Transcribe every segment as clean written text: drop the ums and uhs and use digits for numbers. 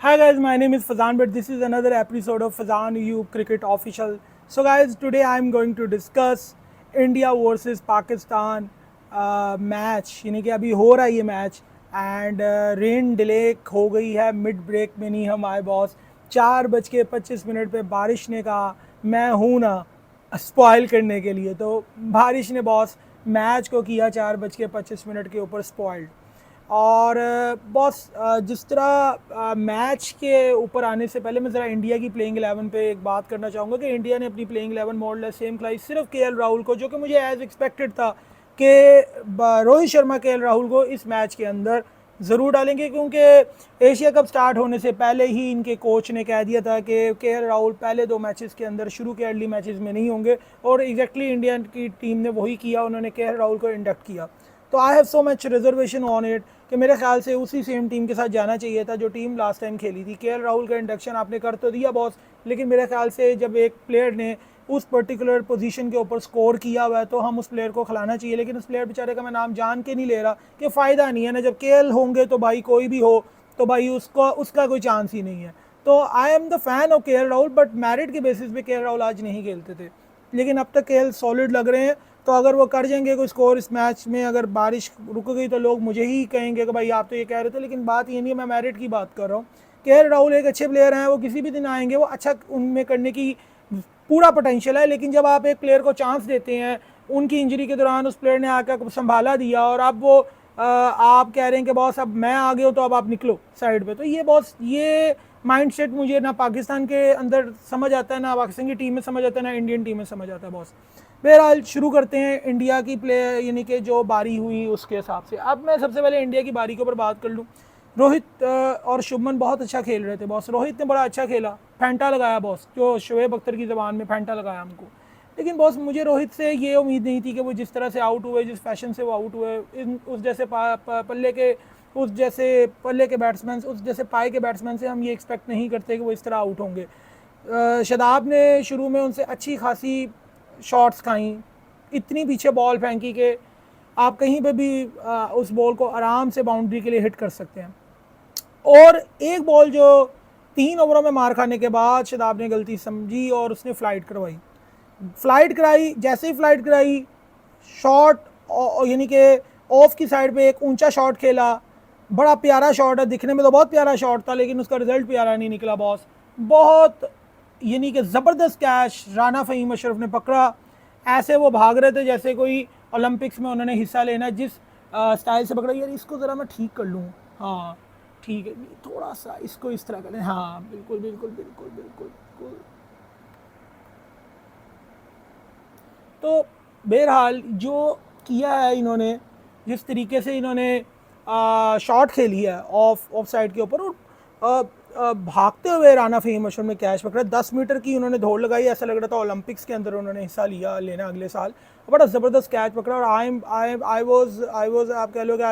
Hi guys, my name is Fazan, but this is another episode of Fazan U Cricket Official. So guys, today I am going to discuss India versus Pakistan match, यानी कि अभी हो रहा है ये match and rain delay हो गई है, मिड ब्रेक में नहीं हम आए बॉस। 4:25 पे बारिश ने कहा मैं हूँ ना स्पॉइल करने के लिए, तो बारिश ने बॉस मैच को किया 4:25 के ऊपर स्पॉइल्ड। और बॉस जिस तरह मैच के ऊपर आने से पहले मैं ज़रा इंडिया की प्लेइंग 11 पे एक बात करना चाहूँगा कि इंडिया ने अपनी प्लेइंग 11 मॉडल सेम खिलाई, सिर्फ केएल राहुल को, जो कि मुझे एज एक्सपेक्टेड था कि रोहित शर्मा केएल राहुल को इस मैच के अंदर ज़रूर डालेंगे, क्योंकि एशिया कप स्टार्ट होने से पहले ही इनके कोच ने कह दिया था कि केएल राहुल पहले 2 मैचेस के अंदर शुरू के अर्ली मैचेस में नहीं होंगे, और एग्जैक्टली इंडिया की टीम ने वही किया, उन्होंने केएल राहुल को इंडक्ट किया। तो I have so much reservation on it कि मेरे ख्याल से उसी सेम टीम के साथ जाना चाहिए था जो टीम लास्ट टाइम खेली थी। केएल राहुल का इंडक्शन आपने कर तो दिया बॉस, लेकिन मेरे ख्याल से जब एक प्लेयर ने उस पर्टिकुलर पोजीशन के ऊपर स्कोर किया हुआ है तो हम उस प्लेयर को खिलाना चाहिए। लेकिन उस प्लेयर बेचारे का मैं नाम जान के नहीं ले रहा कि फ़ायदा नहीं है ना, जब केएल होंगे तो भाई कोई भी हो तो भाई उसका कोई चांस ही नहीं है। तो I am the fan of KL Rahul, but merit के बेसिस पे केएल राहुल आज नहीं खेलते थे, लेकिन अब तक केएल सॉलिड लग रहे हैं। तो अगर वो कर जाएंगे कोई स्कोर इस मैच में, अगर बारिश रुक गई तो लोग मुझे ही कहेंगे कि भाई आप तो ये कह रहे थे, लेकिन बात ये नहीं है, मैं मेरिट की बात कर रहा हूँ। केएल राहुल एक अच्छे प्लेयर हैं, वो किसी भी दिन आएंगे, वो अच्छा उनमें करने की पूरा पोटेंशियल है, लेकिन जब आप एक प्लेयर को चांस देते हैं, उनकी इंजरी के दौरान उस प्लेयर ने आकर संभाला दिया और अब वो आप कह रहे हैं कि बॉस अब मैं आ गया हूँ तो अब आप निकलो साइड पे, तो ये बॉस ये माइंडसेट मुझे ना पाकिस्तान के अंदर समझ आता है, ना पाकिस्तान की टीम में समझ आता है, ना इंडियन टीम में समझ आता है बॉस। बहरहाल शुरू करते हैं इंडिया की प्ले, यानी कि जो बारी हुई उसके हिसाब से। अब मैं सबसे पहले इंडिया की बारी के ऊपर बात कर लूँ। रोहित और शुभमन बहुत अच्छा खेल रहे थे बॉस। रोहित ने बड़ा अच्छा खेला, फैंटा लगाया बॉस, जो शुएब अख्तर की ज़बान में फैंटा लगाया हमको। लेकिन बॉस मुझे रोहित से ये उम्मीद नहीं थी कि वो जिस तरह से आउट हुए, जिस फैशन से वो आउट हुए, उस जैसे पल्ले के बैट्समैन, उस जैसे पाए के बैट्समैन से हम ये एक्सपेक्ट नहीं करते कि वो इस तरह आउट होंगे। शादाब ने शुरू में उनसे अच्छी खासी शॉट्स खाई, इतनी पीछे बॉल फेंकी कि आप कहीं पे भी उस बॉल को आराम से बाउंड्री के लिए हिट कर सकते हैं। और एक बॉल जो 3 ओवरों में मार खाने के बाद शादाब ने गलती समझी और उसने फ्लाइट कराई। जैसे ही फ्लाइट कराई, शॉट यानी कि ऑफ की साइड पे एक ऊंचा शॉट खेला, बड़ा प्यारा शॉट है, दिखने में तो बहुत प्यारा शॉट था, लेकिन उसका रिजल्ट प्यारा नहीं निकला बॉस। बहुत यानी कि ज़बरदस्त कैच राना फ़हीम अशरफ ने पकड़ा। ऐसे वो भाग रहे थे जैसे कोई ओलंपिक्स में उन्होंने हिस्सा लेना, जिस स्टाइल से पकड़ा। यार इसको ज़रा मैं ठीक कर लूँ, हाँ ठीक है, थोड़ा सा इसको इस तरह करें, हाँ बिल्कुल बिल्कुल बिल्कुल बिल्कुल बिल्कुल। तो बहरहाल जो किया है इन्होंने, जिस तरीके से इन्होंने शॉट खेली है ऑफ साइड के ऊपर, और भागते हुए राना फ़हीम अशरफ ने कैच पकड़ा। 10 मीटर की उन्होंने दौड़ लगाई, ऐसा लग रहा था ओलंपिक्स के अंदर उन्होंने हिस्सा लेना अगले साल। बड़ा ज़बरदस्त कैच पकड़ा। और आई वॉज आप कह लो कि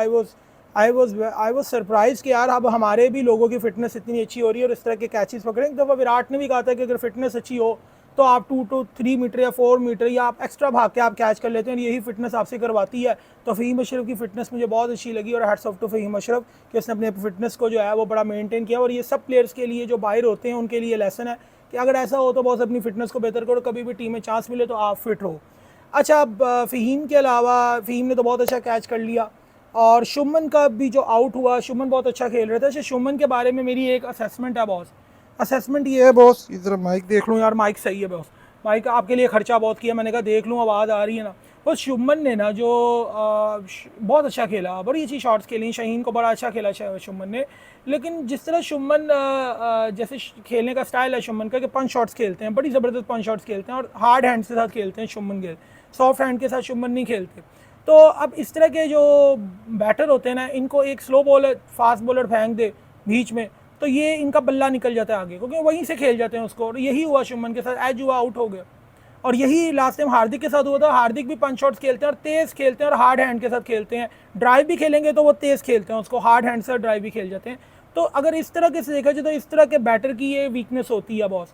आई वॉज सरप्राइज कि यार अब हमारे भी लोगों की फ़िटनेस इतनी अच्छी हो रही है और इस तरह के कैचेस पकड़ें। एक दफ़ा विराट ने भी कहा था कि अगर फिटनेस अच्छी हो तो आप 2 to 3 मीटर या 4 मीटर या आप एक्स्ट्रा भाग के आप कैच कर लेते हैं, और यही फिटनेस आपसे करवाती है। तो फ़हीम अशरफ की फ़िटनेस मुझे बहुत अच्छी लगी, और hats off to Faheem Ashraf कि उसने अपने फिटनेस को जो है वो बड़ा मेंटेन किया। और ये सब प्लेयर्स के लिए जो बाहर होते हैं उनके लिए लेसन है कि अगर ऐसा हो तो बहुत अपनी फ़िटनेस को बेहतर करो, कभी भी टीम में चांस मिले तो आप फिट रहो। अच्छा, अब फ़हीम के अलावा फ़हीम ने तो बहुत अच्छा कैच कर लिया, और शुभमन का भी जो आउट हुआ, शुभमन बहुत अच्छा खेल रहे थे। अच्छा, शुभमन के बारे में मेरी एक असेसमेंट है बॉस। असेसमेंट ये है बॉस, इधर माइक देख लूँ यार, माइक सही है बॉस, माइक आपके लिए खर्चा बहुत किया, मैंने कहा देख लूँ आवाज़ आ रही है ना। बस शुभमन ने ना जो बहुत अच्छा खेला, बड़ी अच्छी शॉट्स खेली, शाहीन को बड़ा अच्छा खेला शुभमन ने। लेकिन जिस तरह शुभमन जैसे खेलने का स्टाइल है शुभमन का कि 5 शॉट्स खेलते हैं, बड़ी ज़बरदस्त 5 शॉट्स खेलते हैं, और हार्ड हैंड के साथ खेलते हैं शुभमन गिल, सॉफ्ट हैंड के साथ शुभमन नहीं खेलते। तो अब इस तरह के जो बैटर होते हैं ना, इनको एक स्लो बॉलर फास्ट बॉलर फेंक दे बीच में, तो ये इनका बल्ला निकल जाता है आगे, क्योंकि वहीं से खेल जाते हैं उसको। और यही हुआ शुभमन के साथ, एज हुआ आउट हो गया। और यही लास्ट टाइम हार्दिक के साथ हुआ था। हार्दिक भी 5 शॉट्स खेलते हैं और तेज़ खेलते हैं और हार्ड हैंड के साथ खेलते हैं। ड्राइव भी खेलेंगे तो वो तेज़ खेलते हैं उसको, हार्ड हैंड से ड्राइव भी खेल जाते हैं। तो अगर इस तरह के से देखा जाए तो इस तरह के बैटर की ये वीकनेस होती है बॉस।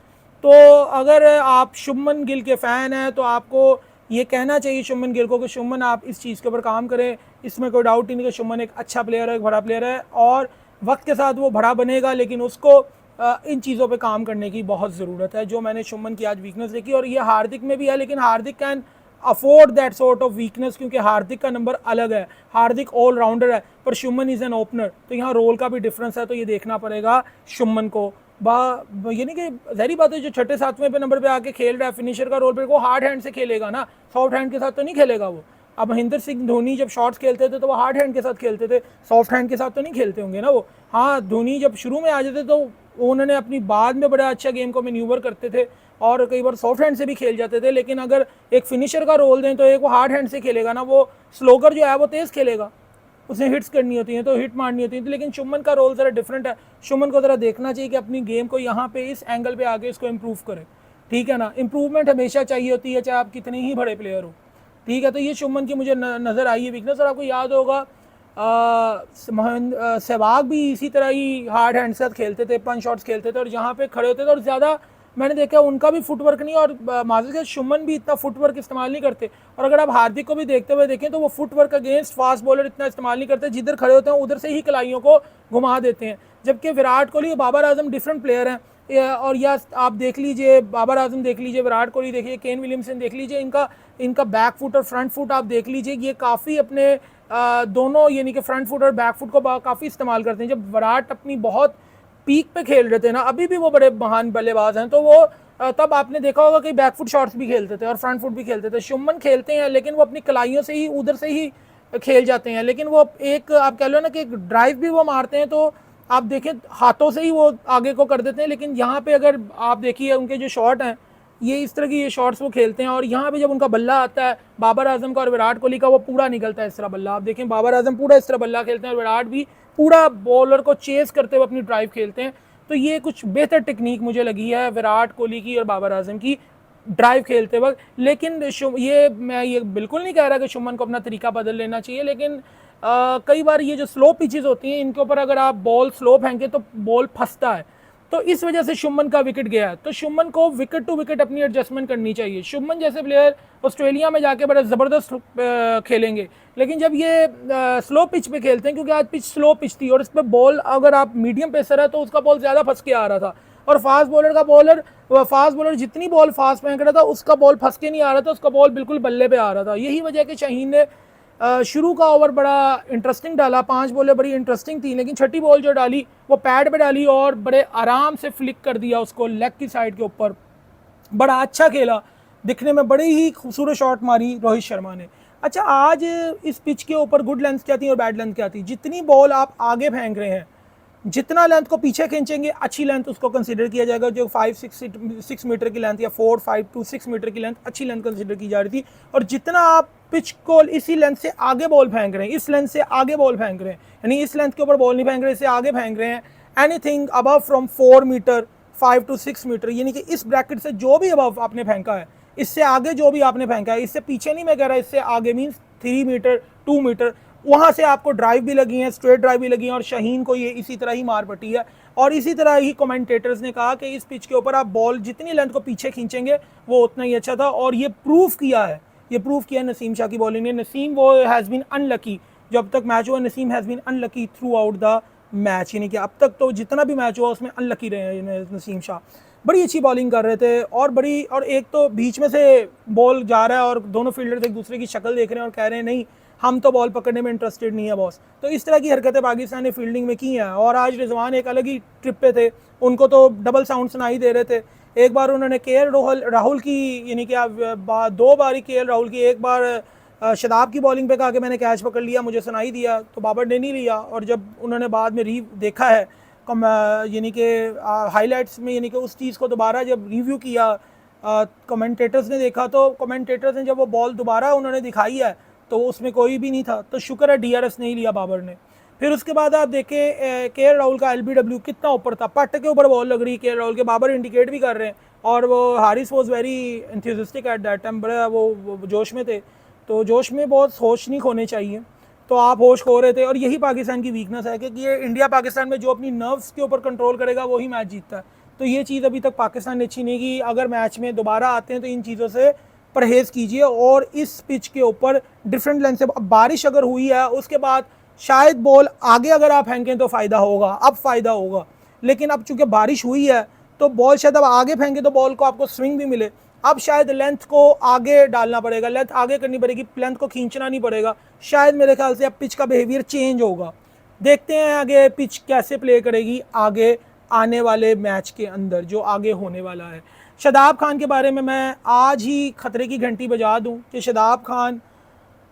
तो अगर आप शुभमन गिल के फ़ैन हैं तो आपको ये कहना चाहिए शुभमन गिल को कि शुभमन आप इस चीज़ के ऊपर काम करें, इसमें कोई डाउट ही नहीं कि शुभमन एक अच्छा प्लेयर है, एक बड़ा प्लेयर है। और वक्त के साथ वो बड़ा बनेगा, लेकिन उसको इन चीज़ों पे काम करने की बहुत ज़रूरत है, जो मैंने शुभमन की आज वीकनेस देखी। और ये हार्दिक में भी है, लेकिन Hardik can afford that sort of weakness, क्योंकि हार्दिक का नंबर अलग है, हार्दिक ऑलराउंडर है, पर शुभमन इज़ एन ओपनर, तो यहाँ रोल का भी डिफरेंस है, तो ये देखना पड़ेगा शुभमन को। ये नहीं कि जहरी बात है, जो छठे सातवें पे नंबर पे आके खेल रहा है फिनिशर का रोल पे, वो हार्ड हैंड से खेलेगा ना, सॉफ्ट हैंड के साथ तो नहीं खेलेगा वो। अब महेंद्र सिंह धोनी जब शॉट्स खेलते थे तो वो हार्ड हैंड के साथ खेलते थे, सॉफ्ट हैंड के साथ तो नहीं खेलते होंगे ना वो। हाँ, धोनी जब शुरू में आ जाते तो उन्होंने अपनी बाद में बड़ा अच्छा गेम को मैन्यूवर करते थे और कई बार सॉफ्ट हैंड से भी खेल जाते थे, लेकिन अगर एक फिनिशर का रोल दें तो एक वो हार्ड हैंड से खेलेगा ना, वो स्लोगर जो है वो तेज़ खेलेगा, उसने हिट्स करनी होती हैं तो हिट मारनी होती है। तो लेकिन शुभमन का रोल ज़रा डिफरेंट है, शुभमन को ज़रा देखना चाहिए कि अपनी गेम को यहाँ पे इस एंगल पे आके इसको इम्प्रूव करे, ठीक है ना। इंप्रूवमेंट हमेशा चाहिए होती है, चाहे आप कितने ही बड़े प्लेयर हो, ठीक है। तो ये शुभमन की मुझे नज़र आई है वीकनेस। और आपको याद होगा सहवाग भी इसी तरह ही हार्ड हैंड से खेलते थे, पंच शॉट्स खेलते थे और जहाँ पे खड़े होते थे, और ज़्यादा मैंने देखा उनका भी फुटवर्क नहीं, और माजिद के शुभमन भी इतना फुटवर्क इस्तेमाल नहीं करते। और अगर आप हार्दिक को भी देखते हुए देखें तो वो फुटवर्क अगेंस्ट फास्ट बॉलर इतना इस्तेमाल नहीं करते, जिधर खड़े होते हैं उधर से ही कलाइयों को घुमा देते हैं। जबकि विराट कोहली और बाबर आजम डिफरेंट प्लेयर हैं, और या आप देख लीजिए बाबर आजम देख लीजिए, विराट कोहली देखिए, केन विलियमसन देख लीजिए, इनका बैक फुट और फ्रंट फुट आप देख लीजिए, ये काफ़ी अपने दोनों यानी कि फ्रंट फुट और बैक फुट को काफ़ी इस्तेमाल करते हैं। जब विराट अपनी बहुत पीक पे खेल रहे थे ना, अभी भी वो बड़े महान बल्लेबाज हैं, तो वो तब आपने देखा होगा कि बैक फुट शॉट्स भी खेलते थे और फ्रंट फुट भी खेलते थे। शुभमन खेलते हैं लेकिन वो अपनी कलाइयों से ही उधर से ही खेल जाते हैं, लेकिन वो एक आप कह लो ना कि एक ड्राइव भी वो मारते हैं, तो आप देखें हाथों से ही वो आगे को कर देते हैं। लेकिन यहाँ पे अगर आप देखिए उनके जो शॉट हैं, ये इस तरह की ये शॉट्स वो खेलते हैं, और यहाँ पे जब उनका बल्ला आता है बाबर आजम का और विराट कोहली का, वो पूरा निकलता है इस तरह बल्ला। आप देखें बाबर आजम पूरा इस तरह बल्ला खेलते हैं और विराट भी पूरा बॉलर को चेस करते हुए अपनी ड्राइव खेलते हैं। तो ये कुछ बेहतर टेक्निक मुझे लगी है विराट कोहली की और बाबर आजम की ड्राइव खेलते वक्त। लेकिन मैं ये बिल्कुल नहीं कह रहा कि शुभमन को अपना तरीका बदल लेना चाहिए, लेकिन कई बार ये जो स्लो पिचेस होती हैं इनके ऊपर अगर आप बॉल स्लो फेंकें तो बॉल फंसता है, तो इस वजह से शुभमन का विकेट गया है। तो शुभमन को विकेट टू विकेट अपनी एडजस्टमेंट करनी चाहिए। शुभमन जैसे प्लेयर ऑस्ट्रेलिया में जाके बड़ा ज़बरदस्त खेलेंगे, लेकिन जब ये स्लो पिच पे खेलते हैं, क्योंकि आज पिच स्लो पिच थी और इस पर बॉल अगर आप मीडियम पेसर है तो उसका बॉल ज़्यादा फंस के आ रहा था, और फास्ट बॉलर जितनी बॉल फास्ट फेंक रहा था उसका बॉल फंस के नहीं आ रहा था, उसका बॉल बिल्कुल बल्ले पे आ रहा था। यही वजह कि शाहीन ने शुरू का ओवर बड़ा इंटरेस्टिंग डाला, 5 बॉलें बड़ी इंटरेस्टिंग थी, लेकिन छठी बॉल जो डाली वो पैड पे डाली और बड़े आराम से फ्लिक कर दिया उसको लेग की साइड के ऊपर। बड़ा अच्छा खेला, दिखने में बड़ी ही खूबसूरत शॉट मारी रोहित शर्मा ने। अच्छा, आज इस पिच के ऊपर गुड लेंथ क्या थी और बैड लेंथ क्या थी? जितनी बॉल आप आगे फेंक रहे हैं, जितना लेंथ को पीछे खींचेंगे अच्छी लेंथ उसको कंसीडर किया जाएगा। जो 5-6 मीटर की लेंथ या 4-5-6 मीटर की लेंथ अच्छी लेंथ कंसीडर की जा रही थी, और जितना आप पिच को इसी लेंथ से आगे बॉल फेंक रहे हैं, इस लेंथ से आगे बॉल फेंक रहे हैं, यानी इस लेंथ के ऊपर बॉल नहीं फेंक रहे, इससे आगे फेंक रहे हैं, anything above from 4 metre 5-6 metre, यानी कि इस ब्रैकेट से जो भी अबव आपने फेंका है, इससे आगे जो भी आपने फेंका है, इससे पीछे नहीं मैं कह रहा, इससे आगे मीन्स 3 मीटर 2 मीटर, वहाँ से आपको ड्राइव भी लगी है, स्ट्रेट ड्राइव भी लगी है, और शाहीन को ये इसी तरह ही मार पटी है। और इसी तरह ही कमेंटेटर्स ने कहा कि इस पिच के ऊपर आप बॉल जितनी लेंथ को पीछे खींचेंगे वो उतना ही अच्छा था, और ये प्रूव किया है नसीम शाह की बॉलिंग ने। नसीम वो हैज़ बीन अनलकी, जो अब तक मैच हुआ Naseem has been unlucky throughout the match, यानी कि अब तक तो जितना भी मैच हुआ उसमें अनलकी रहे हैं नसीम शाह। बड़ी अच्छी बॉलिंग कर रहे थे, और एक तो बीच में से बॉल जा रहा है और दोनों फील्डर्स एक दूसरे की शक्ल देख रहे हैं और कह रहे हैं नहीं हम तो बॉल पकड़ने में इंटरेस्टेड नहीं है बॉस। तो इस तरह की हरकतें पाकिस्तान ने फील्डिंग में की हैं। और आज रिजवान एक अलग ही ट्रिप पे थे, उनको तो डबल साउंड सुनाई दे रहे थे। एक बार उन्होंने केएल राहुल की, यानी कि 2 बारी केएल राहुल की, एक बार शदाब की बॉलिंग पे कहा कि मैंने कैच पकड़ लिया, मुझे सुनाई दिया, तो बाबर ने नहीं लिया। और जब उन्होंने बाद में देखा है यानी कि हाईलाइट्स में, यानी कि उस चीज़ को दोबारा जब रिव्यू किया कमेंटेटर्स ने देखा, तो कमेंटेटर्स ने जब वो बॉल दोबारा उन्होंने दिखाई है तो उसमें कोई भी नहीं था, तो शुक्र है डीआरएस नहीं लिया बाबर ने। फिर उसके बाद आप देखें केएल राहुल का एलबीडब्ल्यू कितना ऊपर था, पट्ट के ऊपर बॉल लग रही केएल राहुल के, बाबर इंडिकेट भी कर रहे हैं, और वो Haris was very enthusiastic at that time, बड़ा वो जोश में थे। तो जोश में बहुत होश नहीं खोने चाहिए, तो आप होश खो रहे थे। और यही पाकिस्तान की वीकनेस है कि ये इंडिया पाकिस्तान में जो अपनी नर्व्स के ऊपर कंट्रोल करेगा वही मैच जीतता है। तो ये चीज़ अभी तक पाकिस्तान ने अच्छी नहीं की। अगर मैच में दोबारा आते हैं तो इन चीज़ों से परहेज़ कीजिए। और इस पिच के ऊपर डिफरेंट लेंथ से, बारिश अगर हुई है उसके बाद शायद बॉल आगे अगर आप फेंकें तो फ़ायदा होगा, अब फ़ायदा होगा, लेकिन अब चूंकि बारिश हुई है तो बॉल शायद अब आगे फेंके तो बॉल को आपको स्विंग भी मिले। अब शायद लेंथ को आगे डालना पड़ेगा, लेंथ आगे करनी पड़ेगी, लेंथ को खींचना नहीं पड़ेगा। शायद मेरे ख्याल से अब पिच का बिहेवियर चेंज होगा। देखते हैं आगे पिच कैसे प्ले करेगी आगे आने वाले मैच के अंदर जो आगे होने वाला है। शादाब खान के बारे में मैं आज ही खतरे की घंटी बजा दूं कि शादाब खान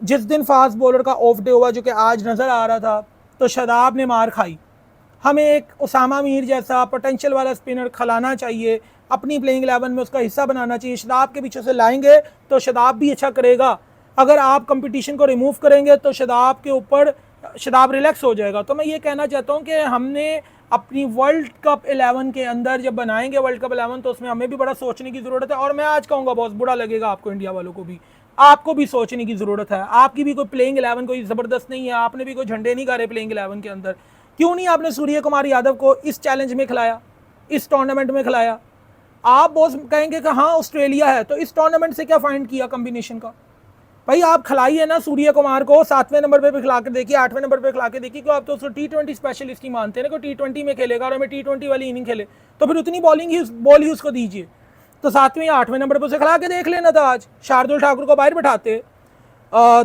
जिस दिन फास्ट बॉलर का ऑफ डे हुआ जो कि आज नज़र आ रहा था, तो शादाब ने मार खाई। हमें एक उसामा मीर जैसा पोटेंशियल वाला स्पिनर खिलाना चाहिए, अपनी प्लेइंग 11 में उसका हिस्सा बनाना चाहिए। शादाब के पीछे से लाएंगे तो शादाब भी अच्छा करेगा। अगर आप कंपटीशन को रिमूव करेंगे तो शादाब के ऊपर शादाब रिलैक्स हो जाएगा। तो मैं ये कहना चाहता हूँ कि हमने अपनी वर्ल्ड कप 11 के अंदर जब बनाएंगे वर्ल्ड कप 11 तो उसमें हमें भी बड़ा सोचने की ज़रूरत है। और मैं आज कहूँगा बहुत बुरा लगेगा आपको, इंडिया वालों को भी, आपको भी सोचने की ज़रूरत है। आपकी भी कोई प्लेइंग 11 कोई ज़बरदस्त नहीं है, आपने भी कोई झंडे नहीं गाड़े प्लेइंग 11 के अंदर। क्यों नहीं आपने सूर्य कुमार यादव को इस चैलेंज में खिलाया, इस टूर्नामेंट में खिलाया? आप बॉस कहेंगे कि हाँ ऑस्ट्रेलिया है, तो इस टूर्नामेंट से क्या फाइंड किया कम्बिनेशन का? भाई आप खिलाइए ना सूर्य कुमार को, 7वें नंबर पे खिला के देखिए, 8वें नंबर पे खिला के देखिए। क्यों आप तो उसको T20 स्पेशलिस्ट ही मानते हैं ना, कोई T20 में खेलेगा और हमें T20 वाली इनिंग खेले, तो फिर उतनी बॉल ही उसको दीजिए। तो 7वें या 8वें नंबर पर उसे खिला के देख लेना था। आज शार्दुल ठाकुर को बाहर बैठाते,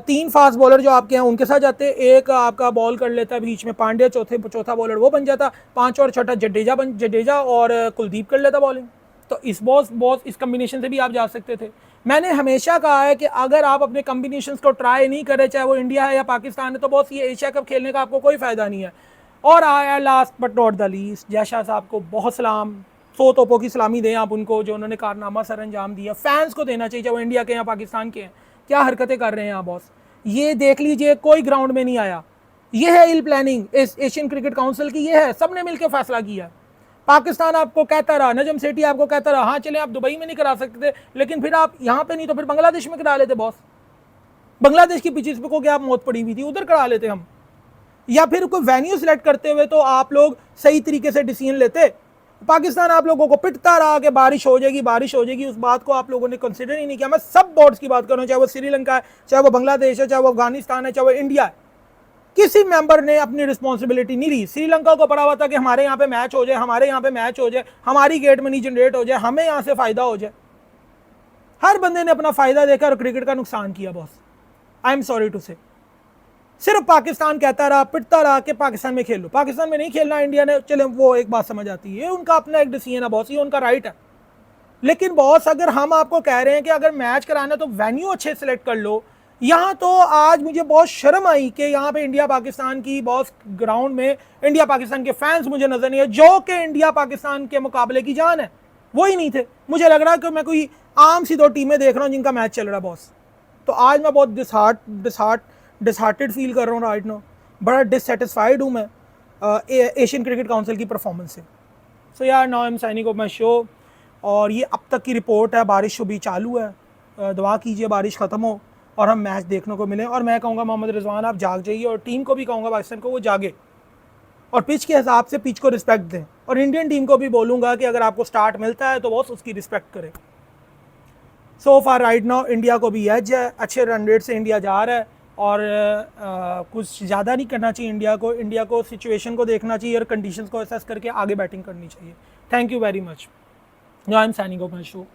3 फास्ट बॉलर जो आपके हैं उनके साथ जाते, एक आपका बॉल कर लेता बीच में पांड्या, चौथा बॉलर वो बन जाता, 5 और छठा जडेजा और कुलदीप कर लेता बॉलिंग। तो इस इस कम्बिनेशन से भी आप जा सकते थे। मैंने हमेशा कहा है कि अगर आप अपने कम्बिनेशन को ट्राई नहीं करें, चाहे वो इंडिया है या पाकिस्तान है, तो बॉस ये एशिया कप खेलने का आपको कोई फ़ायदा नहीं है। और आया last but not the least, Jay Shah साहब को बहुत सलाम, 100 तोपों की सलामी दें आप उनको, जो उन्होंने कारनामा सर अंजाम दिया। फैंस को देना चाहिए, चाहे वो इंडिया के या पाकिस्तान के हैं। क्या हरकतें कर रहे हैं आप बॉस, ये देख लीजिए, कोई ग्राउंड में नहीं आया। ये है इल प्लानिंग इस एशियन क्रिकेट काउंसिल की, ये है, सबने मिलकर फैसला किया। पाकिस्तान आपको कहता रहा, नजम सेठी आपको कहता रहा, हाँ चले आप दुबई में नहीं करा सकते थे, लेकिन फिर आप यहाँ पे नहीं तो फिर बांग्लादेश में करा लेते बॉस। बांग्लादेश की पिचेस पे को क्या मौत पड़ी हुई थी, उधर करा लेते हम। या फिर कोई वेन्यू सिलेक्ट करते हुए तो आप लोग सही तरीके से डिसीजन लेते। पाकिस्तान आप लोगों को पिटता रहा कि बारिश हो जाएगी, उस बात को आप लोगों ने कंसिडर ही नहीं किया। मैं सब बोर्ड्स की बात कर रहा हूँ, चाहे वो श्रीलंका है, चाहे वो बांग्लादेश है, चाहे वो अफगानिस्तान है, चाहे वो इंडिया है। किसी मेंबर ने अपनी रिस्पॉन्सिबिलिटी नहीं ली। श्रीलंका को पड़ा हुआ था कि हमारे यहाँ पे मैच हो जाए, हमारी गेट मनी जनरेट हो जाए, हमें यहाँ से फायदा हो जाए। हर बंदे ने अपना फायदा देखा और क्रिकेट का नुकसान किया boss. I am sorry to say. सिर्फ पाकिस्तान कहता रहा, पिटता रहा कि पाकिस्तान में खेल लो, पाकिस्तान में नहीं खेलना इंडिया ने, चले वो एक बात समझ आती है, उनका अपना एक डिसीजन है बॉस, ये उनका राइट है। लेकिन बॉस अगर हम आपको कह रहे हैं कि अगर मैच कराना तो वेन्यू अच्छे सेलेक्ट कर लो। यहाँ तो आज मुझे बहुत शर्म आई कि यहाँ पे इंडिया पाकिस्तान की बॉस ग्राउंड में इंडिया पाकिस्तान के फैंस मुझे नजर नहीं है, जो कि इंडिया पाकिस्तान के मुकाबले की जान है, वो ही नहीं थे। मुझे लग रहा है कि मैं कोई आम सी 2 टीमें देख रहा हूँ जिनका मैच चल रहा है बॉस। तो आज मैं बहुत डिसहार्टेड फील कर रहा हूँ राइट नाउ, बड़ा डिससेटिस्फाइड हूँ मैं एशियन क्रिकेट काउंसिल की परफॉर्मेंस से। सो यार now I am signing of my show. और ये अब तक की रिपोर्ट है, बारिश अभी चालू है, दुआ कीजिए बारिश ख़त्म हो और हम मैच देखने को मिले। और मैं कहूँगा मोहम्मद रिजवान आप जाग जाइए, और टीम को भी कहूँगा पाकिस्तान को वो जागे और पिच के हिसाब से पिच को रिस्पेक्ट दें। और इंडियन टीम को भी बोलूँगा कि अगर आपको स्टार्ट मिलता है तो बॉस उसकी रिस्पेक्ट करें। सो फार राइट नाउ इंडिया को भी एज है, अच्छे रन रेट से इंडिया जा रहा है और कुछ ज़्यादा नहीं करना चाहिए इंडिया को सिचुएशन को देखना चाहिए और कंडीशंस को असेस करके आगे बैटिंग करनी चाहिए। Thank you very much. I am signing off my show.